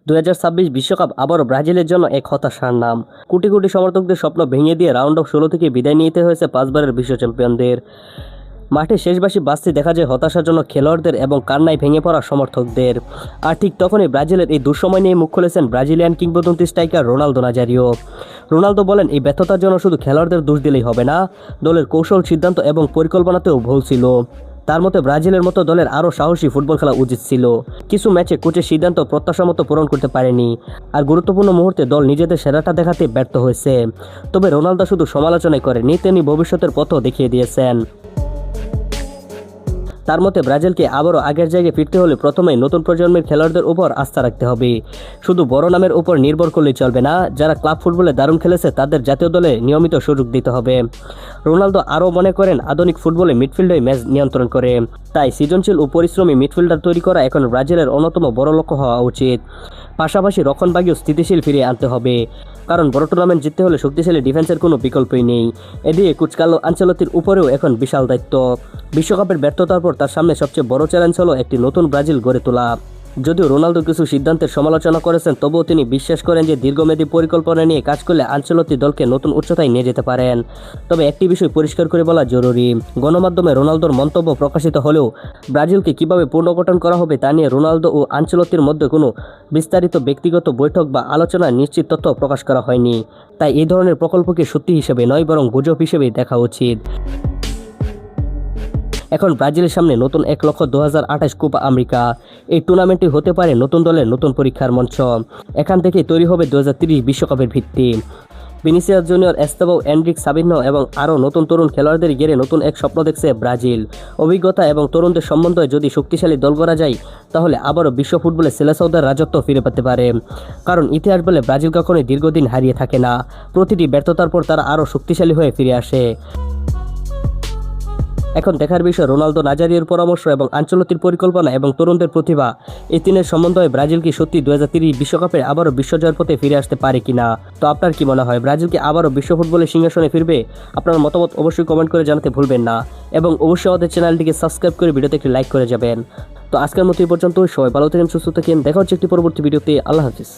2026 বিশ্বকাপ আবারও ব্রাজিলের জন্য এক হতাশার নাম। কোটি কোটি সমর্থকদের স্বপ্ন ভেঙে দিয়ে রাউন্ড অফ 16 থেকে বিদায় নিতে হয়েছে 5 বারের বিশ্ব চ্যাম্পিয়নদের। মাঠে শেষবাসী বাজতে দেখা যায় হতাশাজনক খেলোয়াড়দের এবং কান্নায় ভেঙে পড়া সমর্থকদের। আর ঠিক তখনই ব্রাজিলের এই দুঃসময় নিয়ে মুখ খুলেছেন ব্রাজিলিয়ান কিংবদন্তি স্ট্রাইকার রোনালদো নাজারিও। রোনালদো বলেন, এই ব্যর্থতার জন্য শুধু খেলোয়াড়দের দোষ দিলেই হবে না, দলের কৌশল, সিদ্ধান্ত এবং পরিকল্পনাতেও ভুল ছিল। তার মতে ব্রাজিলের মতো দলের আরও সাহসী ফুটবল খেলা উচিত ছিল। কিছু ম্যাচে কোচের সিদ্ধান্ত প্রত্যাশা মতো পূরণ করতে পারেনি, আর গুরুত্বপূর্ণ মুহূর্তে দল নিজেদের সেরাটা দেখাতে ব্যর্থ হয়েছে। তবে রোনালদো শুধু সমালোচনাই করেনি, তিনি ভবিষ্যতের পথও দেখিয়ে দিয়েছেন। তার মতে ব্রাজিলকে আবারও আগের জায়গায় ফিরতে হলে প্রথমেই নতুন প্রজন্মের খেলোয়াড়দের উপর আস্থা রাখতে হবে। শুধু বড় নামের উপর নির্ভর করলেই চলবে না, যারা ক্লাব ফুটবলে দারুণ খেলেছে তাদের জাতীয় দলে নিয়মিত সুযোগ দিতে হবে। রোনালদো আরও মনে করেন, আধুনিক ফুটবলে মিডফিল্ডই ম্যাচ নিয়ন্ত্রণ করে, তাই সৃজনশীল ও পরিশ্রমী মিডফিল্ডার তৈরি করা এখন ব্রাজিলের অন্যতম বড় লক্ষ্য হওয়া উচিত। পাশাপাশি রক্ষণভাগেও স্থিতিশীল ফিরিয়ে আনতে হবে, কারণ বড় টুর্নামেন্ট জিততে হলে শক্তিশালী ডিফেন্সের কোনো বিকল্পই নেই। এদিকে কোচ কার্লো আনচেলত্তির উপরেও এখন বিশাল দায়িত্ব। বিশ্বকাপের ব্যর্থতার পর তার সামনে সবচেয়ে বড় চ্যালেঞ্জ হলো একটি নতুন ব্রাজিল গড়ে তোলা। যদিও রোনালদো কিছু সিদ্ধান্তের সমালোচনা করেছেন, তবুও তিনি বিশ্বাস করেন যে দীর্ঘমেয়াদী পরিকল্পনা নিয়ে কাজ করলে আনচেলত্তি দলকে নতুন উচ্চতায় নিয়ে যেতে পারেন। তবে একটি বিষয় পরিষ্কার করে বলা জরুরি, গণমাধ্যমে রোনালদোর মন্তব্য প্রকাশিত হলেও ব্রাজিলকে কিভাবে পুনর্গঠন করা হবে তা নিয়ে রোনালদো ও আনচেলত্তির মধ্যে কোনো বিস্তারিত ব্যক্তিগত বৈঠক বা আলোচনা নিশ্চিত তথ্য প্রকাশ করা হয়নি। তাই এই ধরনের প্রকল্পকে সত্যি হিসেবে নয়, বরং গুজব হিসেবেই দেখা উচিত। এখন ব্রাজিলের সামনে নতুন এক লক্ষ্য 2028 কোপা আমেরিকা। এই টুর্নামেন্টটি হতে পারে নতুন দলের নতুন পরীক্ষার মঞ্চ। এখান থেকেই তৈরি হবে 2030 বিশ্বকাপের ভিত্তি। Vinicius junior, Estêvão, Enrique, Savinho এবং আরও নতুন তরুণ খেলোয়াড়দের ঘিরে নতুন এক স্বপ্ন দেখছে ব্রাজিল। অভিজ্ঞতা এবং তরুণদের সমন্বয়ে যদি শক্তিশালী দল গড়া যায়, তাহলে আবারও বিশ্ব ফুটবলে সেলেসাওদের রাজত্ব ফিরে পেতে পারে। কারণ ইতিহাস বলে ব্রাজিল কখনোই দীর্ঘদিন হারিয়ে থাকে না, প্রতিটি ব্যর্থতার পর তারা আরও শক্তিশালী হয়ে ফিরে আসে। এখন দেখার বিষয় রোনালদো নাজারিওর পরামর্শ এবং আনচেলত্তির পরিকল্পনা এবং তরুণদের প্রতিভা, এই তিনের সমন্বয়ে ব্রাজিল কি সত্যি 2030 বিশ্বকাপে আবারও বিশ্বজয়ের পথে ফিরে আসতে পারে কিনা? তো আপনার কি মনে হয়, ব্রাজিল কি আবারও বিশ্ব ফুটবলের সিংহাসনে ফিরবে? আপনার মতামত অবশ্যই কমেন্ট করে জানাতে ভুলবেন না, এবং অবশ্যই আমাদের চ্যানেলটিকে সাবস্ক্রাইব করে ভিডিওতে একটি লাইক করে যাবেন। তো আজকের মতো এই পর্যন্ত, সবাই ভালো থাকেন, সুস্থ থাকেন, দেখা হচ্ছে একটি পরবর্তী ভিডিওতে। আল্লাহ হাফিজ।